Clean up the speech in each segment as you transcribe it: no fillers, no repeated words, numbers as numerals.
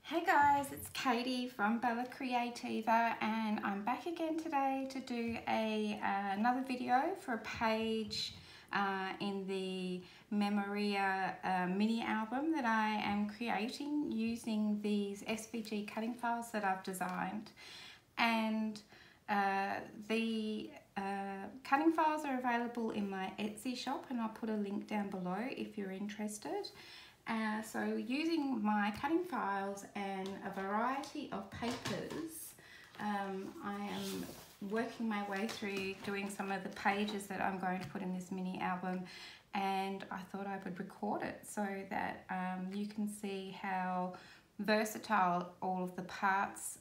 Hey guys, it's Katie from Creativa and I'm back again today to do another video for a page in the Memoria Mini Album that I am creating using these SVG cutting files that I've designed. And the cutting files are available in my Etsy shop, and I'll put a link down below if you're interested. So using my cutting files and a variety of papers, I am working my way through doing some of the pages that I'm going to put in this mini album, and I thought I would record it so that you can see how versatile all of the parts,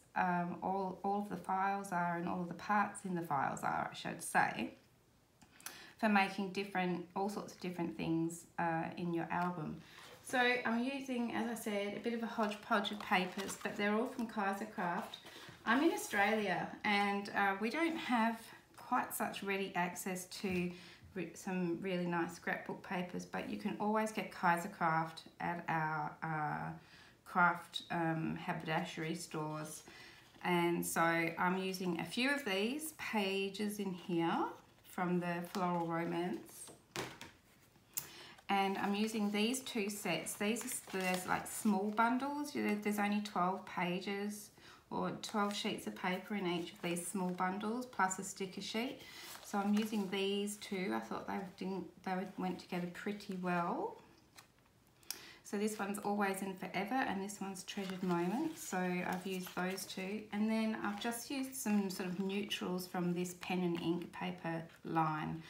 all of the files are, and all of the parts in the files are, I should say, for making all sorts of different things in your album. So I'm using, as I said, a bit of a hodgepodge of papers, but they're all from Craft. I'm in Australia and we don't have quite such ready access to some really nice scrapbook papers, but you can always get Craft at our craft haberdashery stores. And so I'm using a few of these pages in here from the Floral Romance. And I'm using these two sets. There's like small bundles. There's only 12 pages or 12 sheets of paper in each of these small bundles, plus a sticker sheet. So I'm using these two. I thought they went together pretty well. So this one's Always and Forever, and this one's Treasured Moments. So I've used those two. And then I've just used some sort of neutrals from this pen and ink paper line.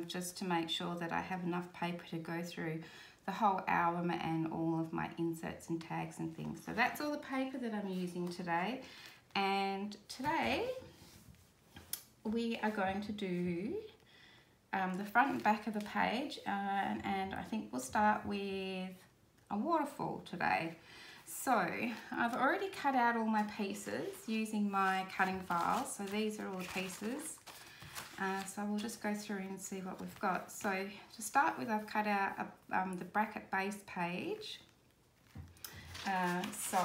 Just to make sure that I have enough paper to go through the whole album and all of my inserts and tags and things. So that's all the paper that I'm using today. And today we are going to do the front and back of a page, and I think we'll start with a waterfall today. So I've already cut out all my pieces using my cutting files. So these are all the pieces. So we'll just go through and see what we've got. So to start with, I've cut out the bracket base page. So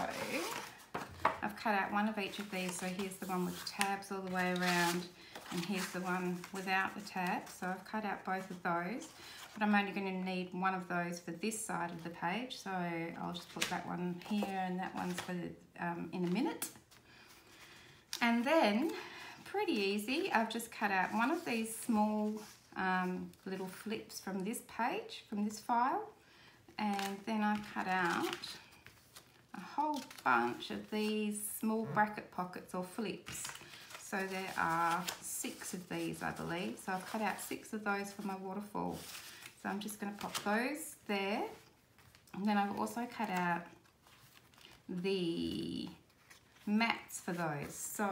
I've cut out one of each of these. So here's the one with the tabs all the way around, and here's the one without the tabs. So I've cut out both of those, but I'm only going to need one of those for this side of the page. So I'll just put that one here, and that one's for in a minute. And then, pretty easy, I've just cut out one of these small little flips from this page, from this file, and then I cut out a whole bunch of these small bracket pockets or flips. So there are 6 of these, I believe. So I've cut out 6 of those for my waterfall. So I'm just going to pop those there, and then I've also cut out the mats for those. So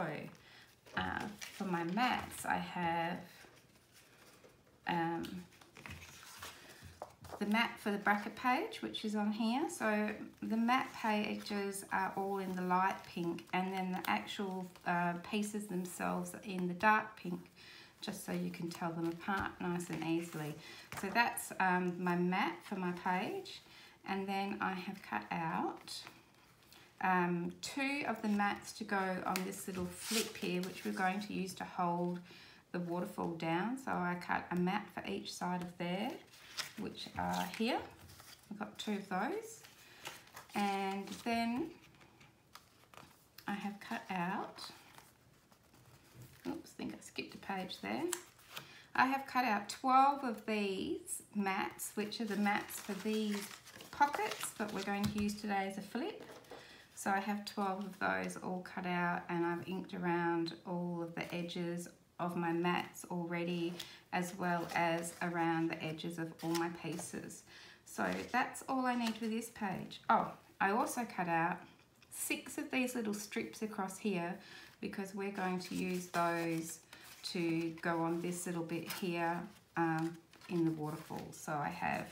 for my mats, I have the mat for the bracket page, which is on here. So the mat pages are all in the light pink, and then the actual pieces themselves are in the dark pink, just so you can tell them apart nice and easily. So that's my mat for my page. And then I have cut out 2 of the mats to go on this little flip here, which we're going to use to hold the waterfall down. So I cut a mat for each side of there, which are here. I've got 2 of those. And then I have cut out, oops, I think I skipped a page there. I have cut out 12 of these mats, which are the mats for these pockets that we're going to use today as a flip. So I have 12 of those all cut out, and I've inked around all of the edges of my mats already, as well as around the edges of all my pieces. So that's all I need for this page. Oh, I also cut out 6 of these little strips across here, because we're going to use those to go on this little bit here in the waterfall. So I have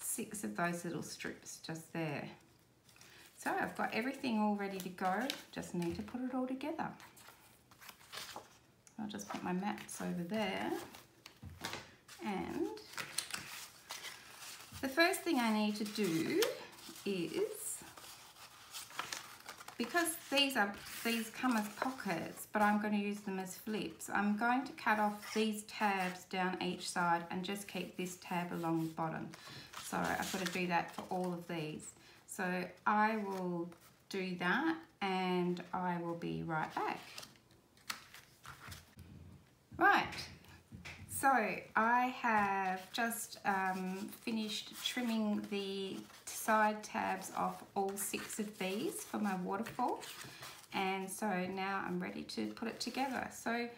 6 of those little strips just there. So I've got everything all ready to go, just need to put it all together. I'll just put my mats over there, and the first thing I need to do is because these come as pockets, but I'm going to use them as flips, I'm going to cut off these tabs down each side and just keep this tab along the bottom. So I've got to do that for all of these. So I will do that and I will be right back. Right, so I have just finished trimming the side tabs off all 6 of these for my waterfall, and so now I'm ready to put it together. So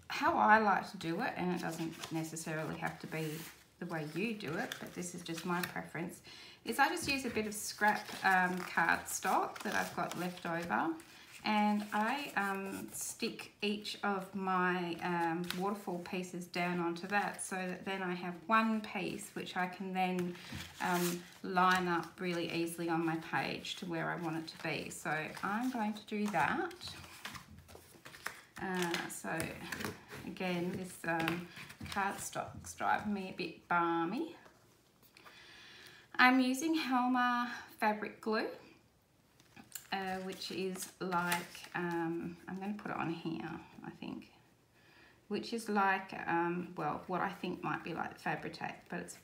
how I like to do it, and it doesn't necessarily have to be the way you do it, but this is just my preference, is I just use a bit of scrap cardstock that I've got left over, and I stick each of my waterfall pieces down onto that, so that then I have one piece which I can then line up really easily on my page to where I want it to be. So I'm going to do that. So again, this cardstock's driving me a bit balmy. I'm using Helma fabric glue, which is like, I'm going to put it on here, I think, which is like, well, what I think might be like Fabri-Tac, but it's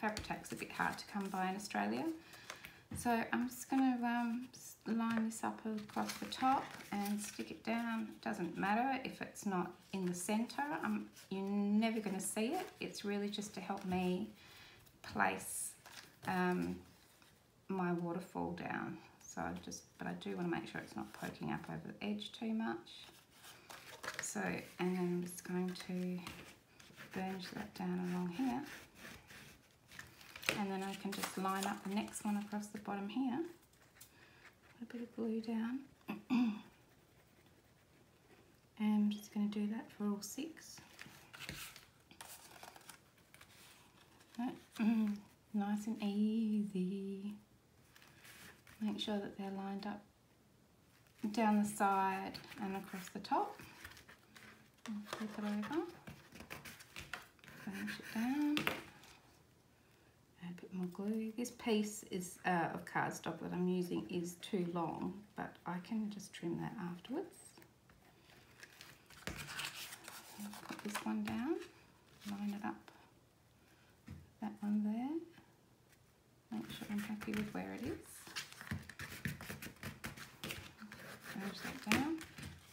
Fabri-Tac's a bit hard to come by in Australia. So I'm just going to line this up across the top and stick it down. It doesn't matter if it's not in the centre. You're never going to see it. It's really just to help me place my waterfall down. So but I do want to make sure it's not poking up over the edge too much. So, and then I'm just going to burnish that down along here. And then I can just line up the next one across the bottom here. Put a bit of glue down. And I'm just going to do that for all 6. Nice and easy. Make sure that they're lined up down the side and across the top. I'll flip it over. Finish it down. Add a bit more glue. This piece is of cardstock that I'm using is too long, but I can just trim that afterwards. I'll put this one down, line it up. That one there. Make sure I'm happy with where it is. Finish that down.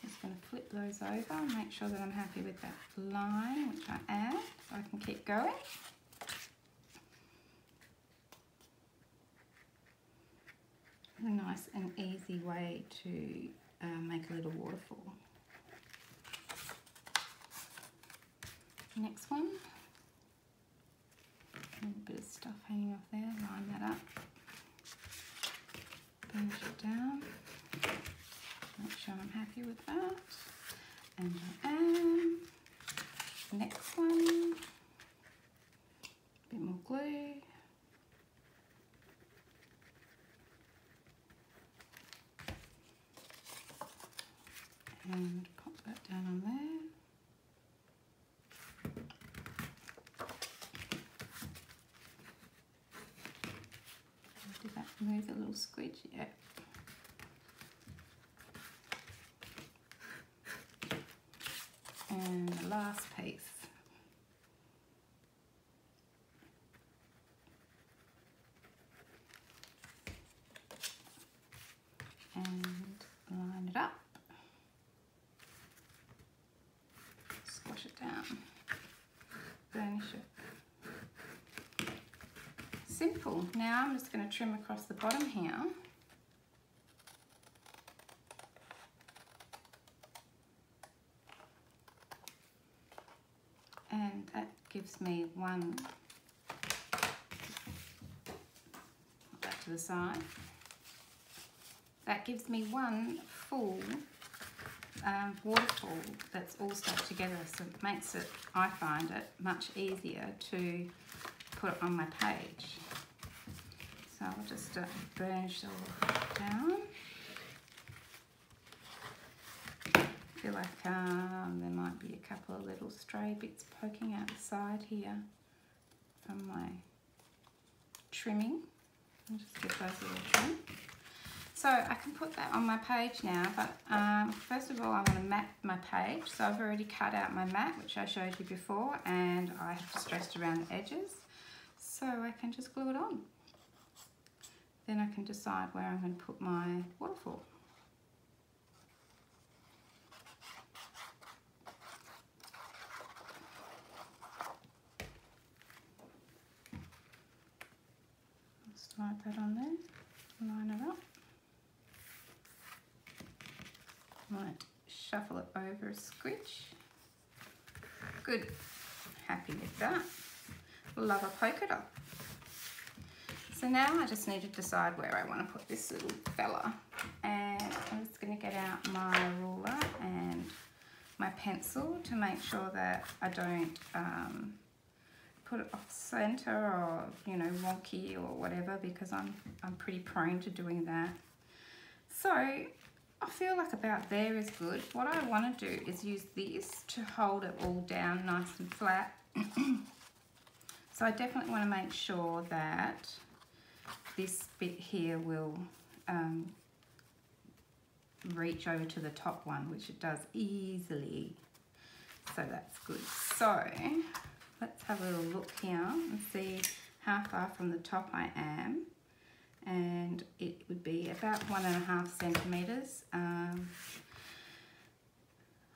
I'm just going to flip those over and make sure that I'm happy with that line, which I add, so I can keep going. A nice and easy way to make a little waterfall. Next one. A bit of stuff hanging off there, line that up. Finish it down. Make sure I'm happy with that. And I am. Next one. A bit more glue. And pop that down on there. Did that move a little squidge? Yeah. And the last piece. And line it up. Squash it down. Burnish it. Simple. Now I'm just going to trim across the bottom here. And that gives me one, put that to the side. That gives me one full waterfall that's all stuck together, so it makes it, I find it, much easier to put it on my page. So I'll just burnish all down. I feel like there might be a couple of little stray bits poking out the side here from my trimming. I'll just give those a little trim. So I can put that on my page now, but first of all I want to mat my page. So I've already cut out my mat, which I showed you before, and I have distressed around the edges. So I can just glue it on. Then I can decide where I'm going to put my waterfall. Slide that on there, line it up. Might shuffle it over a squidge. Good, happy with that. Love a polka dot. So now I just need to decide where I want to put this little fella. And I'm just going to get out my ruler and my pencil to make sure that I don't put it off center or, you know, wonky or whatever, because I'm pretty prone to doing that. So I feel like about there is good. What I want to do is use this to hold it all down nice and flat. So I definitely want to make sure that this bit here will reach over to the top one, which it does easily. So that's good. So let's have a little look here and see how far from the top I am. And it would be about 1.5 centimeters. I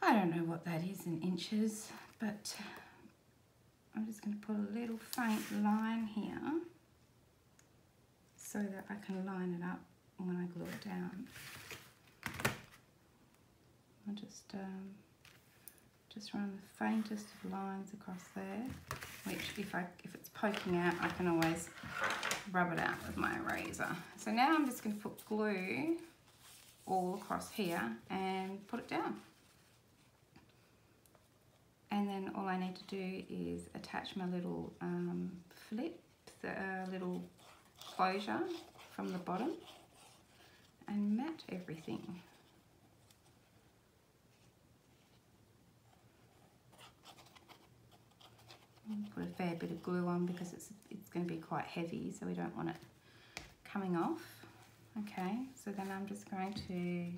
don't know what that is in inches, but I'm just going to put a little faint line here so that I can line it up when I glue it down. I'll just run the faintest of lines across there, which if it's poking out, I can always rub it out with my eraser. So now I'm just going to put glue all across here and put it down. And then all I need to do is attach my little flip, the little closure from the bottom, and mat everything. Put a fair bit of glue on because it's going to be quite heavy, so we don't want it coming off. Okay, so then I'm just going to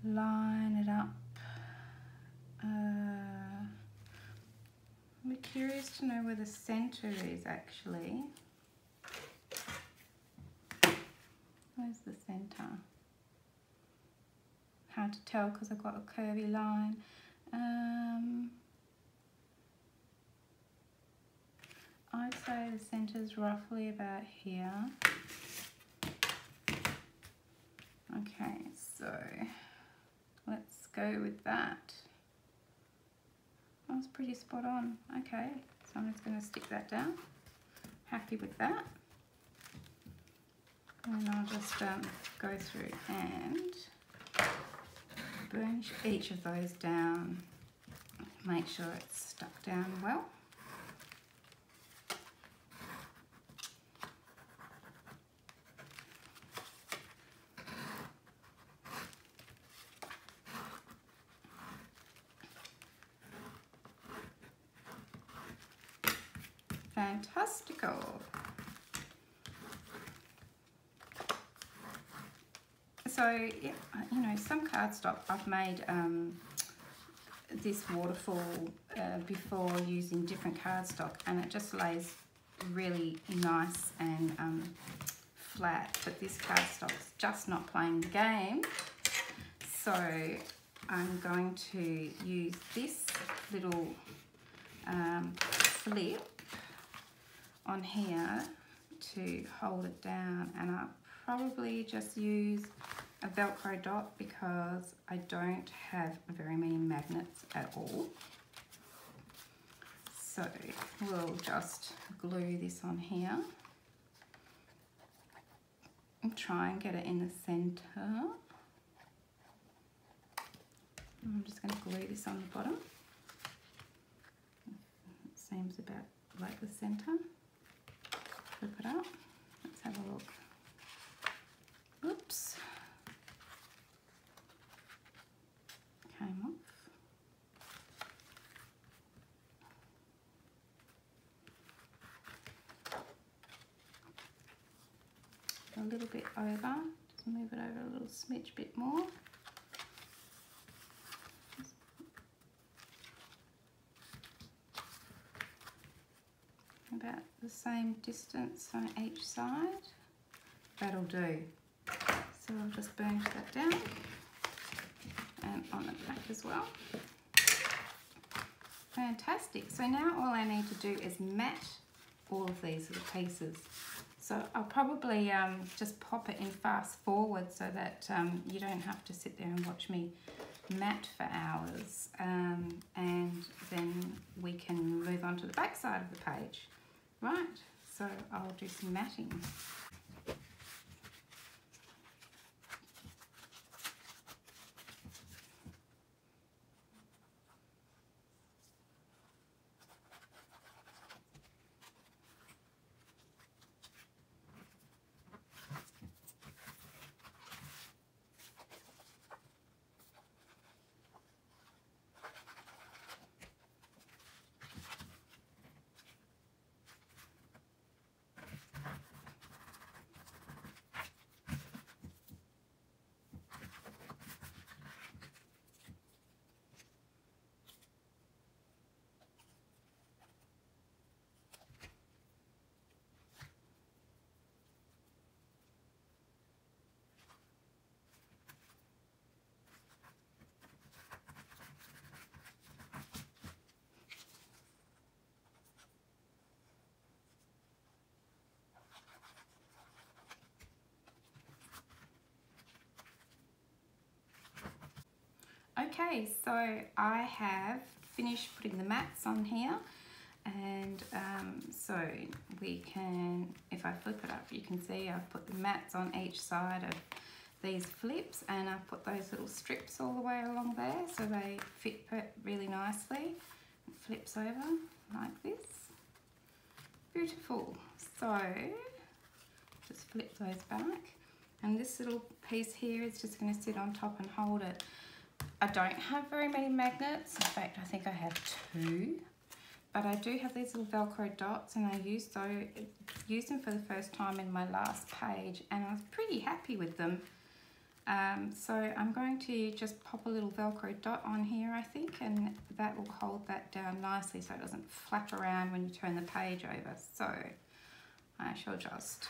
line it up. I'm curious to know where the center is actually. Where's the center? Hard to tell because I've got a curvy line. I'd say the center's roughly about here. Okay, so let's go with that. That's pretty spot on. Okay, so I'm just going to stick that down. Happy with that. And I'll just go through and burnish each of those down. Make sure it's stuck down well. Fantastical. So, yeah, you know, some cardstock I've made this waterfall before using different cardstock, and it just lays really nice and flat, but this cardstock's just not playing the game. So I'm going to use this little flip on here to hold it down, and I'll probably just use a Velcro dot because I don't have very many magnets at all. So we'll just glue this on here and try and get it in the center. I'm just going to glue this on the bottom. It seems about like the center. Flip it up. Let's have a look. Oops. Came off. A little bit over, just move it over a little smidge bit more. About the same distance on each side. That'll do. So I'll just burnish that down and on the back as well. Fantastic. So now all I need to do is mat all of these little pieces. So I'll probably just pop it in fast forward so that you don't have to sit there and watch me mat for hours, and then we can move on to the back side of the page. Right, so I'll do some matting. Okay, so I have finished putting the mats on here, and so we can, if I flip it up, you can see I've put the mats on each side of these flips, and I've put those little strips all the way along there so they fit really nicely. It flips over like this. Beautiful. So just flip those back, and this little piece here is just going to sit on top and hold it. I don't have very many magnets. In fact, I think I have 2, but I do have these little Velcro dots, and I used them for the first time in my last page, and I was pretty happy with them. So I'm going to just pop a little Velcro dot on here, I think, and that will hold that down nicely so it doesn't flap around when you turn the page over. So I shall just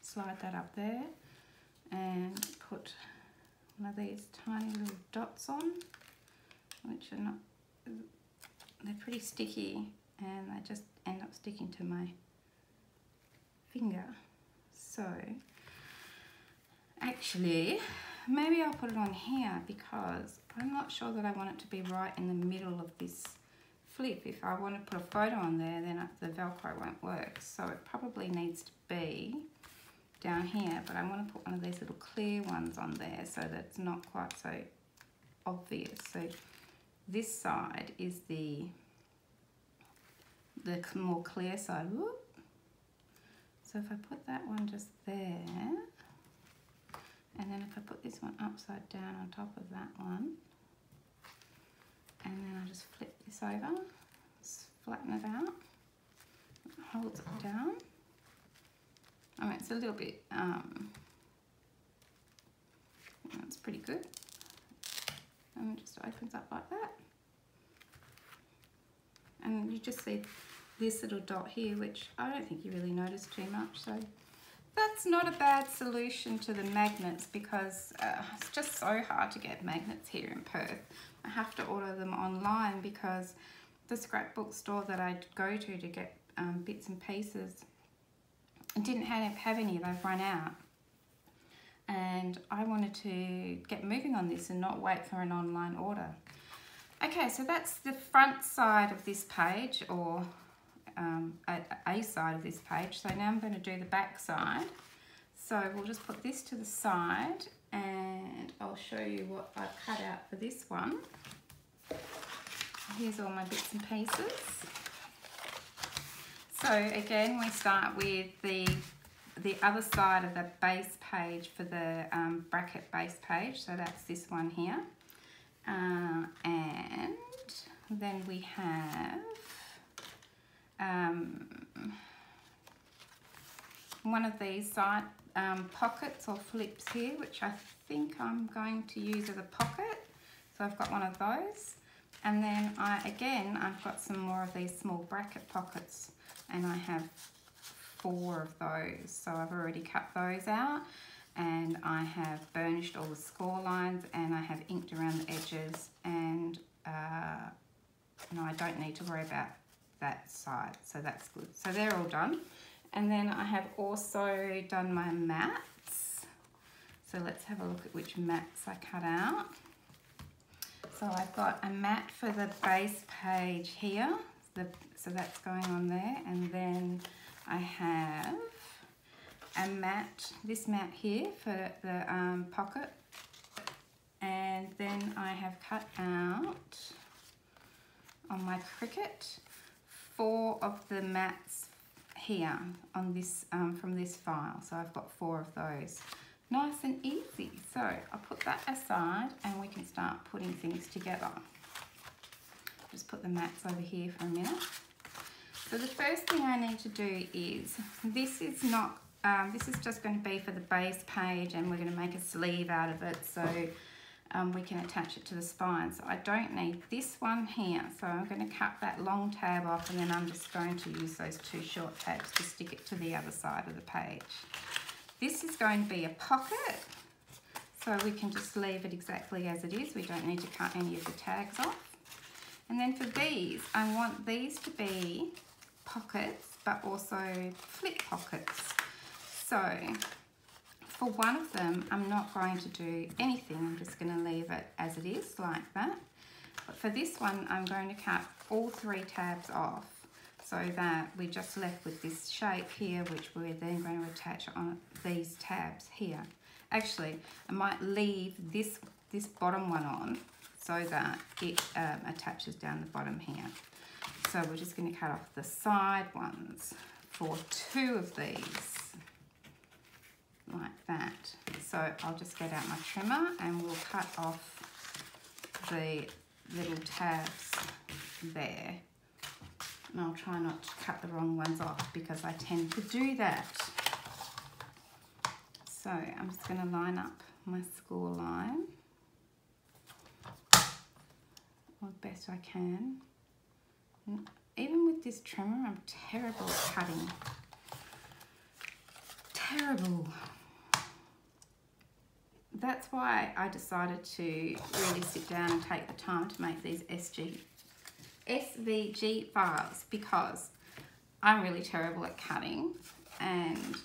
slide that up there and put one of these tiny little dots on, which are not, they're pretty sticky, and they just end up sticking to my finger. So actually, maybe I'll put it on here because I'm not sure that I want it to be right in the middle of this flip. If I want to put a photo on there, then the Velcro won't work. So it probably needs to be down here, but I want to put one of these little clear ones on there so that it's not quite so obvious. So this side is the more clear side. Whoop. So if I put that one just there, and then if I put this one upside down on top of that one, and then I just flip this over, just flatten it out, it holds it down. I mean, it's a little bit, it's pretty good. And it just opens up like that. And you just see this little dot here, which I don't think you really notice too much. So that's not a bad solution to the magnets, because it's just so hard to get magnets here in Perth. I have to order them online because the scrapbook store that I go to get bits and pieces didn't have any. They've run out, and I wanted to get moving on this and not wait for an online order. Okay, so that's the front side of this page, or a side of this page. So now I'm going to do the back side. So we'll just put this to the side, and I'll show you what I've cut out for this one. Here's all my bits and pieces. So again, we start with the other side of the base page for the bracket base page. So that's this one here. And then we have one of these side pockets or flips here, which I think I'm going to use as a pocket. So I've got one of those. And then I've got some more of these small bracket pockets, and I have 4 of those. So I've already cut those out, and I have burnished all the score lines, and I have inked around the edges, and no, I don't need to worry about that side, so that's good. So they're all done. And then I have also done my mats. So let's have a look at which mats I cut out. So I've got a mat for the base page here, so that's going on there, and then I have a mat, this mat here for the pocket, and then I have cut out on my Cricut 4 of the mats here on this from this file. So I've got 4 of those. Nice and easy. So I'll put that aside and we can start putting things together. Just put the mats over here for a minute. So the first thing I need to do is, this is just going to be for the base page, and we're going to make a sleeve out of it so we can attach it to the spine. So I don't need this one here. So I'm going to cut that long tab off, and then I'm just going to use those 2 short tabs to stick it to the other side of the page. This is going to be a pocket, so we can just leave it exactly as it is. We don't need to cut any of the tags off. And then for these, I want these to be pockets, but also flip pockets. So for one of them, I'm not going to do anything. I'm just going to leave it as it is, like that. But for this one, I'm going to cut all 3 tabs off, so that we're just left with this shape here, which we're then going to attach on these tabs here. Actually, I might leave this bottom one on so that it attaches down the bottom here. So we're just going to cut off the side ones for 2 of these, like that. So I'll just get out my trimmer and we'll cut off the little tabs there. And I'll try not to cut the wrong ones off because I tend to do that. So I'm just going to line up my score line as best I can. And even with this trimmer, I'm terrible at cutting. Terrible. That's why I decided to really sit down and take the time to make these SVG files, because I'm really terrible at cutting, and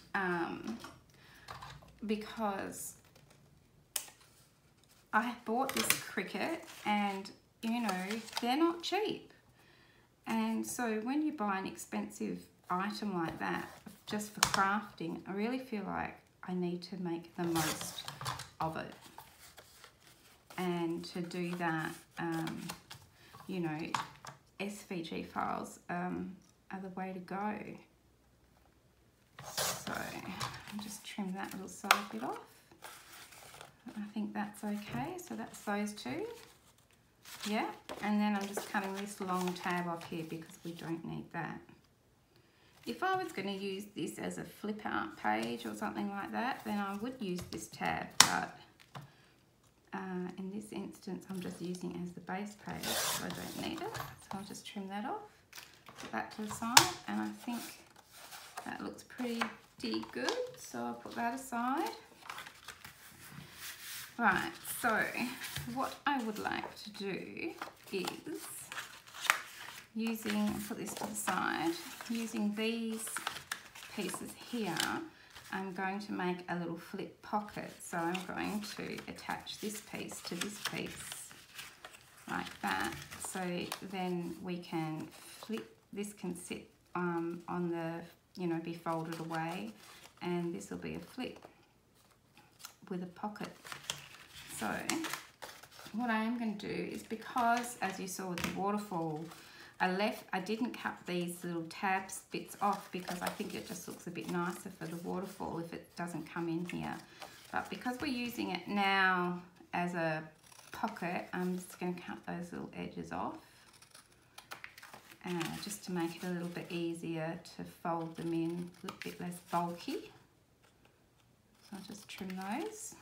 because I bought this Cricut, and you know, they're not cheap, and so when you buy an expensive item like that just for crafting, I really feel like I need to make the most of it, and to do that, you know, SVG files are the way to go. So I'll just trim that little side bit off. I think that's okay. So that's those 2. Yeah, and then I'm just cutting this long tab off here because we don't need that. If I was going to use this as a flip out page or something like that, then I would use this tab, but in this instance I'm just using it as the base page, so I don't need it. So I'll just trim that off, put that to the side, and I think that looks pretty good, so I'll put that aside. Right, so what I would like to do is, put this to the side, using these pieces here, I'm going to make a little flip pocket. So I'm going to attach this piece to this piece, like that. So then we can flip, this can sit on the, you know, be folded away, and this will be a flip with a pocket. So what I am going to do is, because as you saw with the waterfall, I didn't cut these little tabs bits off because I think it just looks a bit nicer for the waterfall if it doesn't come in here. But because we're using it now as a pocket, I'm just going to cut those little edges off. just to make it a little bit easier to fold them in, a little bit less bulky. So I'll just trim those.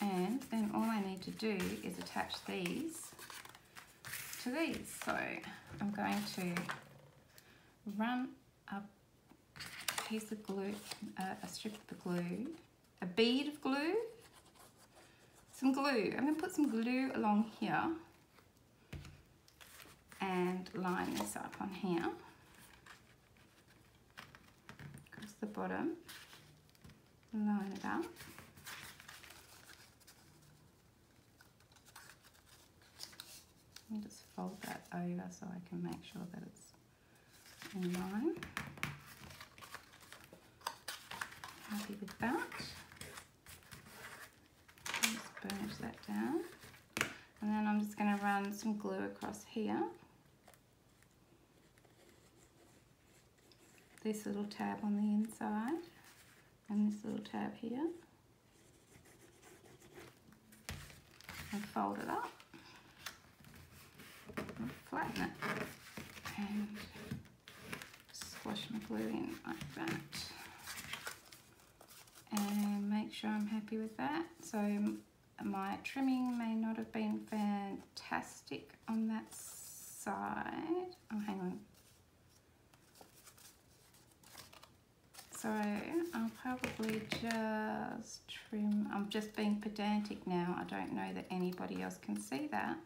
And then all I need to do is attach these to these. So I'm going to run a piece of glue, a strip of glue, a bead of glue, some glue. I'm going to put some glue along here and line this up on here across the bottom, line it up. And just fold that over so I can make sure that it's in line. Happy with that. Just burnish that down. And then I'm just going to run some glue across here. This little tab on the inside and this little tab here. And fold it up. And flatten it. And squash my glue in like that. And make sure I'm happy with that. So my trimming may not have been fantastic on that side. Oh, hang on. So I'll probably just trim. I'm just being pedantic now. I don't know that anybody else can see that.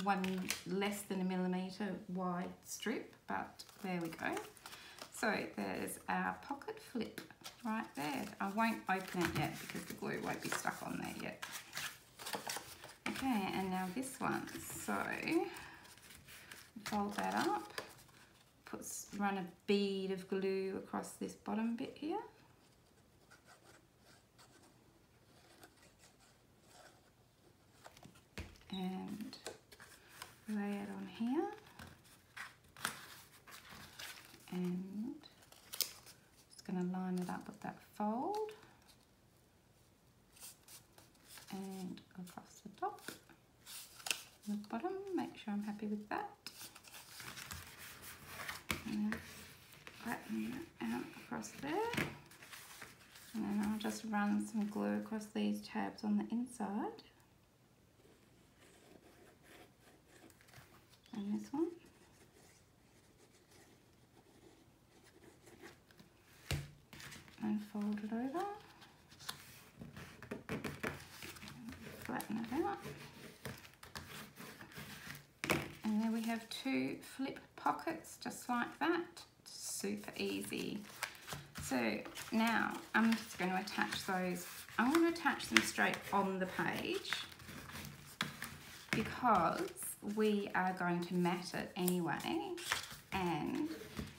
One less than 1 millimetre wide strip, but there we go. So there's our pocket flip right there. I won't open it yet because the glue won't be stuck on there yet. Okay, and now this one. So fold that up, run a bead of glue across this bottom bit here. And lay it on here. And just going to line it up with that fold and across the top and the bottom. Make sure I'm happy with that. And then flatten it out across there. And then I'll just run some glue across these tabs on the inside. And this one. And fold it over, flatten it out, and there we have 2 flip pockets just like that. Super easy. So now I'm just going to attach those. I'm going to attach them straight on the page because we are going to mat it anyway, and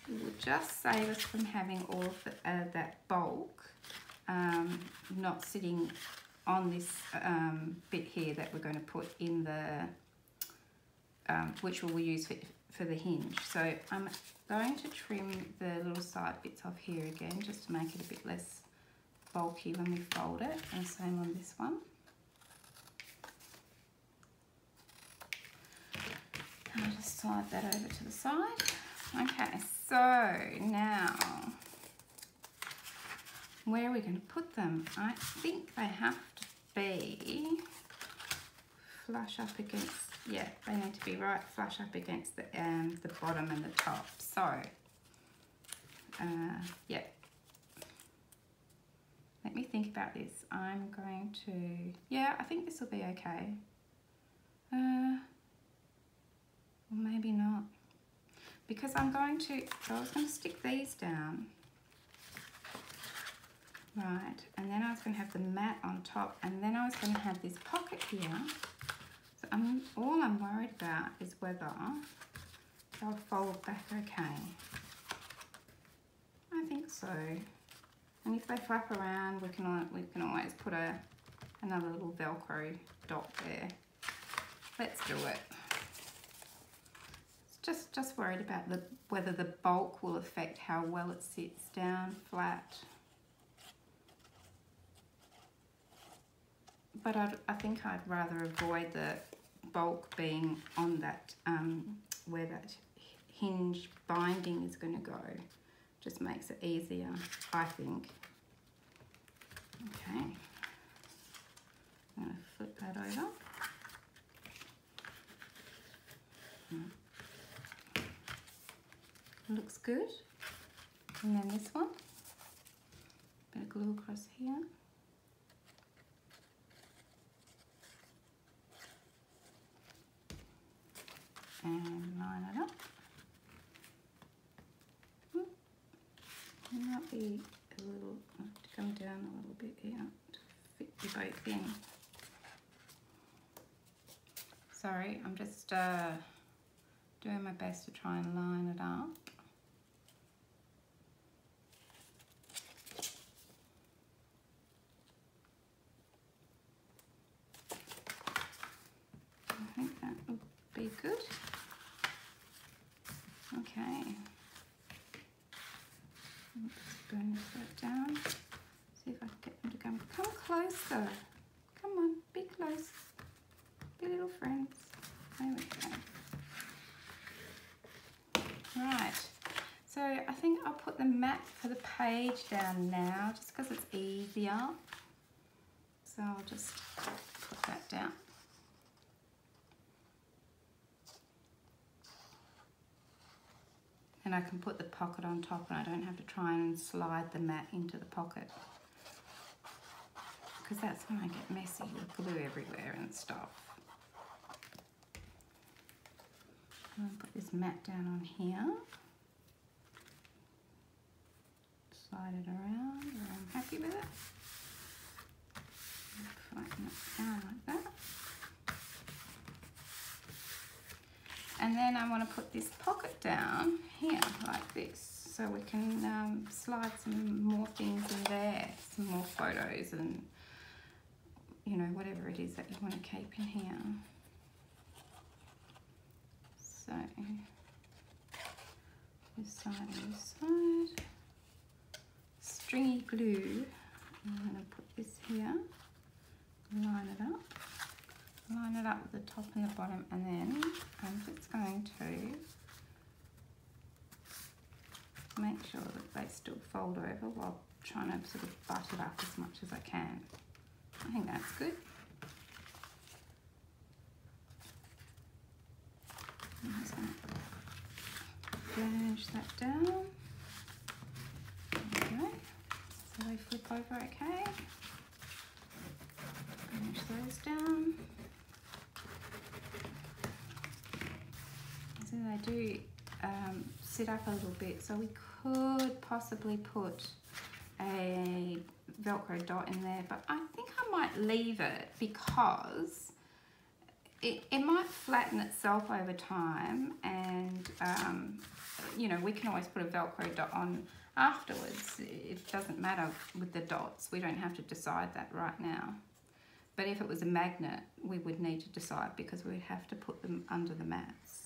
it will just save us from having all of that bulk not sitting on this bit here that we're going to put in the, which we'll use for the hinge. So I'm going to trim the little side bits off here again just to make it a bit less bulky when we fold it, and same on this one. I'll just slide that over to the side. Okay, so now, where are we going to put them? I think they have to be flush up against, yeah, they need to be right flush up against the bottom and the top. So, yeah, let me think about this. I'm going to, yeah, I think this will be okay. Or maybe not. Because I'm going to, so I was going to stick these down, right, and then I was going to have the mat on top, and then I was going to have this pocket here. So all I'm worried about is whether they'll fold back okay. I think so. And if they flap around, we can always put another little Velcro dot there. Let's do it. Just worried about whether the bulk will affect how well it sits down flat. But I think I'd rather avoid bulk being on that, where that hinge binding is going to go. Just makes it easier, I think. Okay, I'm going to flip that over. Looks good. And then this one, bit of glue across here. And line it up. It might be a little, I have to come down a little bit here to fit you both in. Sorry, I'm just doing my best to try and line it up. I think that would be good. Okay. Just burnish that down. See if I can get them to come closer. Come on, be close. Be little friends. There we go. Right. So I think I'll put the mat for the page down now, just because it's easier. So I'll just put that down. And I can put the pocket on top and I don't have to try and slide the mat into the pocket. Because that's when I get messy with glue everywhere and stuff. I'm going to put this mat down on here. Slide it around where I'm happy with it. Flatten it down like that. And then I want to put this pocket down here like this, so we can slide some more things in there, some more photos and, you know, whatever it is that you want to keep in here. So this side and this side. Stringy glue. I'm going to put this here, line it up. Line it up with the top and the bottom, and then I'm just going to make sure that they still fold over while trying to sort of butt it up as much as I can. I think that's good. I'm just going to burnish that down. There we go. So they flip over okay. Burnish those down. So they do sit up a little bit, so we could possibly put a Velcro dot in there, but I think I might leave it because it might flatten itself over time, and you know, we can always put a Velcro dot on afterwards. It doesn't matter with the dots. We don't have to decide that right now. But if it was a magnet, we would need to decide because we'd have to put them under the mats.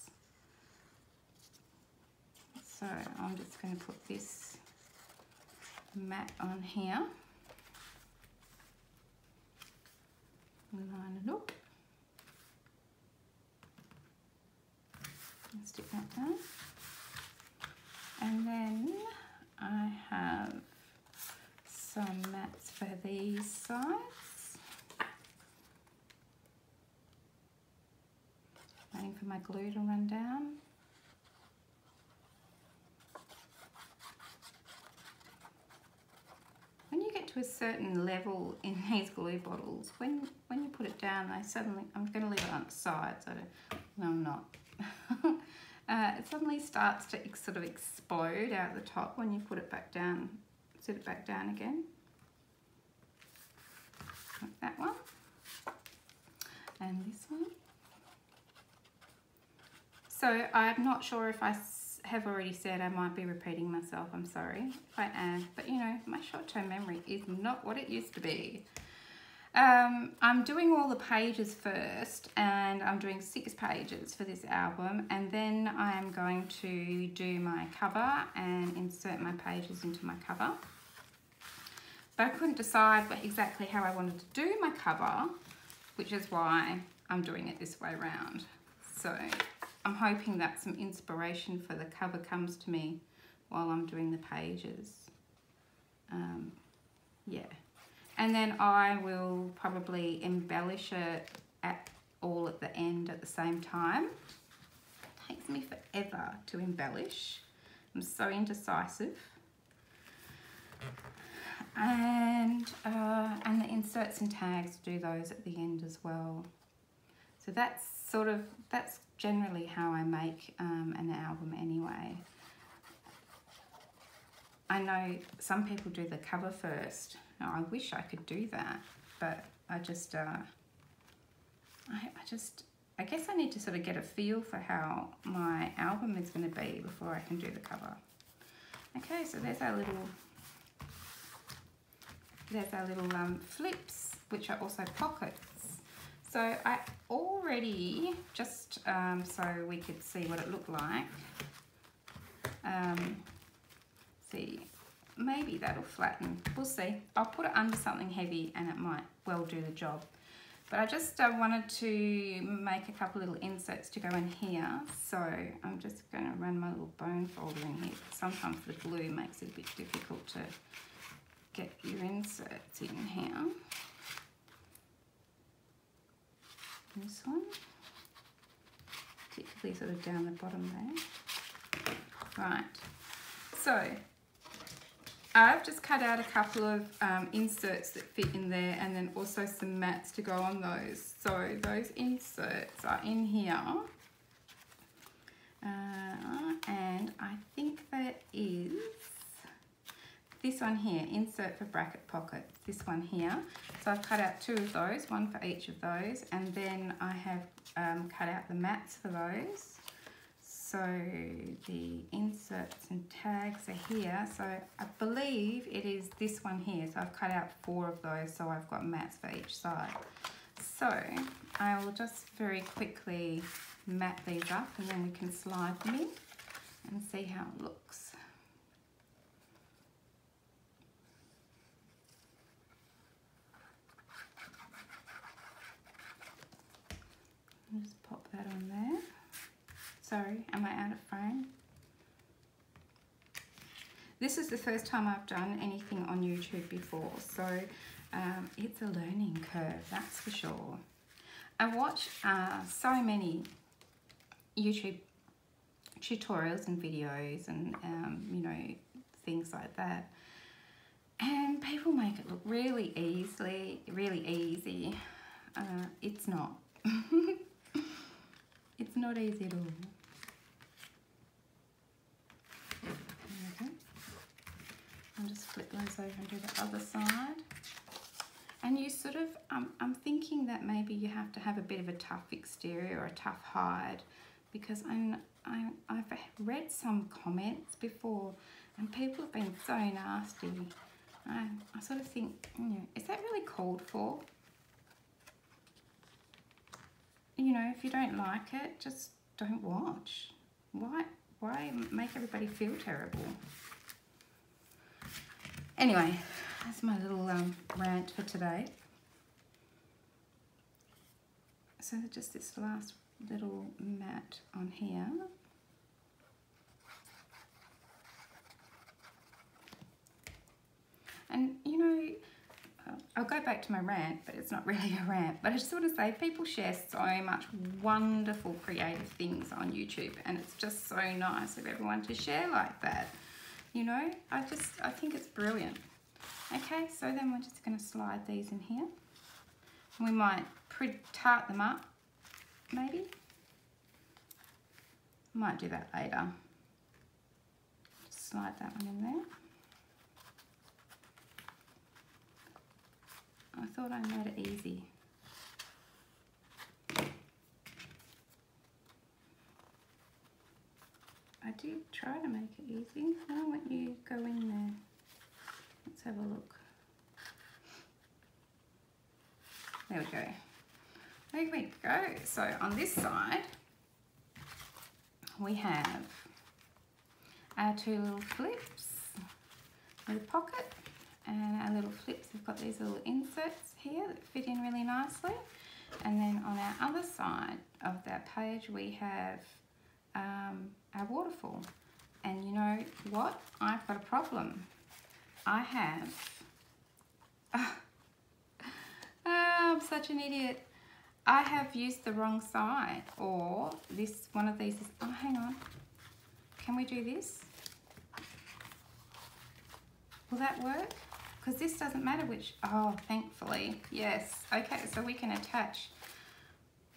So I'm just going to put this mat on here. Line it up. And stick that down. And then I have some mats for these sides. Waiting for my glue to run down. When you get to a certain level in these glue bottles, when you put it down, they suddenly, I'm going to leave it on the side, so no, I'm not. It suddenly starts to sort of explode out the top when you put it back down, set it back down again. Like that one. And this one. So I'm not sure if I have already said, I might be repeating myself, I'm sorry if I am, but you know, my short-term memory is not what it used to be. I'm doing all the pages first, and I'm doing 6 pages for this album, and then I'm going to do my cover and insert my pages into my cover. But I couldn't decide exactly how I wanted to do my cover, which is why I'm doing it this way around. So I'm hoping that some inspiration for the cover comes to me while I'm doing the pages. Yeah. And then I will probably embellish it all at the end at the same time. It takes me forever to embellish. I'm so indecisive. And the inserts and tags, do those at the end as well. So that's generally how I make an album anyway. I know some people do the cover first. Now, I wish I could do that, but I just, I guess I need to sort of get a feel for how my album is going to be before I can do the cover. Okay, so there's our little flips, which are also pockets. So I already, just so we could see what it looked like, see, maybe that'll flatten, we'll see. I'll put it under something heavy and it might well do the job. But I just wanted to make a couple little inserts to go in here. So I'm just going to run my little bone folder in here. Sometimes the glue makes it a bit difficult to get your inserts in here. This one, particularly sort of down the bottom there. Right, so I've just cut out a couple of inserts that fit in there, and then also some mats to go on those. So those inserts are in here, and I think that is this one here, insert for bracket pocket, this one here. So I've cut out 2 of those, one for each of those, and then I have cut out the mats for those. So the inserts and tags are here. So I believe it is this one here. So I've cut out 4 of those, so I've got mats for each side. So I will just very quickly mat these up, and then we can slide them in and see how it looks. Just pop that on there. Sorry, am I out of frame? This is the first time I've done anything on YouTube before, so it's a learning curve, that's for sure. I watch so many YouTube tutorials and videos and you know, things like that, and people make it look really easy. It's not. It's not easy at all. Okay. I'll just flip those over and do the other side. And you sort of, I'm thinking that maybe you have to have a bit of a tough exterior or a tough hide, because I've read some comments before and people have been so nasty. I sort of think, you know, is that really called for? You know, if you don't like it, just don't watch. Why make everybody feel terrible? Anyway, that's my little rant for today. So just this last little mat on here. And you know, I'll go back to my rant, but it's not really a rant, but I just want to say people share so much wonderful creative things on YouTube, and it's just so nice of everyone to share like that. You know, I think it's brilliant. Okay, so then we're just going to slide these in here. We might tart them up, maybe. Might do that later. Just slide that one in there. I thought I made it easy. I did try to make it easy. I don't want you to go in there. Let's have a look. There we go. There we go. So on this side, we have our 2 little flips with a pocket. And our little flips, we've got these little inserts here that fit in really nicely. And then on our other side of that page, we have our waterfall. And you know what? I've got a problem. I have, I'm such an idiot. I have used the wrong side, or this one of these is, oh, hang on. Can we do this? Will that work? Because this doesn't matter which, oh, thankfully, yes. Okay, so we can attach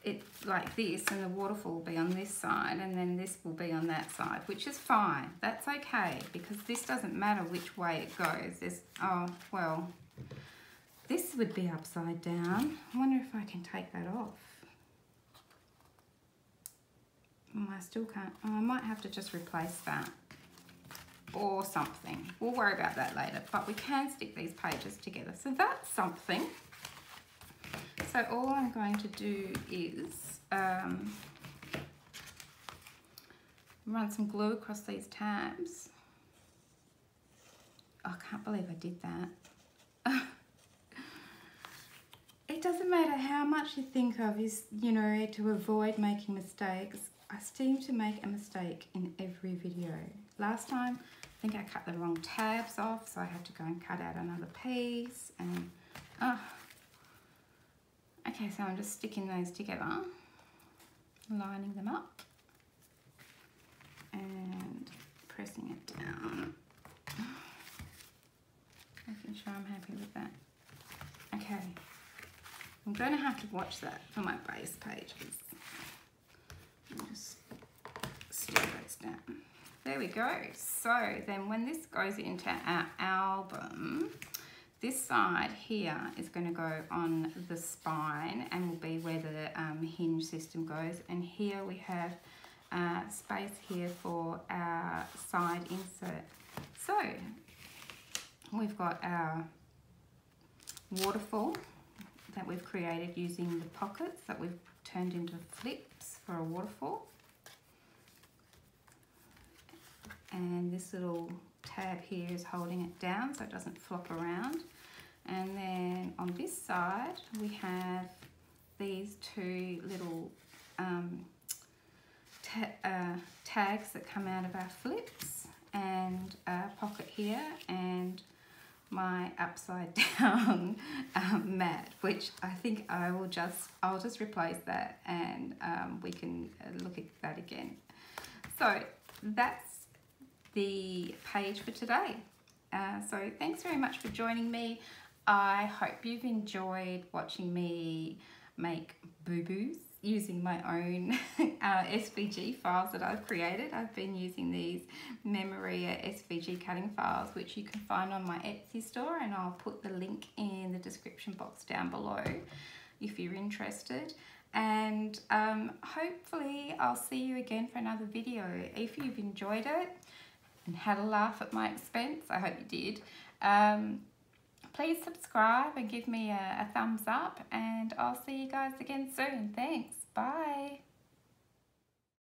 it like this, and the waterfall will be on this side, and then this will be on that side, which is fine. That's okay, because this doesn't matter which way it goes. There's, oh, well, this would be upside down. I wonder if I can take that off. I still can't. Oh, I might have to just replace that or something. We'll worry about that later, but we can stick these pages together. So that's something. So all I'm going to do is run some glue across these tabs. Oh, I can't believe I did that. It doesn't matter how much you think of is, you know, to avoid making mistakes. I seem to make a mistake in every video. Last time, I think I cut the wrong tabs off, so I had to go and cut out another piece. And okay, so I'm just sticking those together, lining them up, and pressing it down, making sure I'm happy with that. Okay, I'm going to have to watch that for my base pages. Just stick those down. There we go. So then when this goes into our album, this side here is going to go on the spine and will be where the hinge system goes. And here we have space here for our side insert. So we've got our waterfall that we've created using the pockets that we've turned into flips for a waterfall. And this little tab here is holding it down so it doesn't flop around. And then on this side we have these two little tags that come out of our flips, and a pocket here, and my upside down mat, which I think I'll just replace that, and we can look at that again. So that's the page for today. So thanks very much for joining me. I hope you've enjoyed watching me make boo-boos using my own SVG files that I've created. I've been using these Memoria SVG cutting files, which you can find on my Etsy store, and I'll put the link in the description box down below if you're interested. And hopefully I'll see you again for another video. If you've enjoyed it and had a laugh at my expense, I hope you did, please subscribe and give me a thumbs up, and I'll see you guys again soon. Thanks. Bye.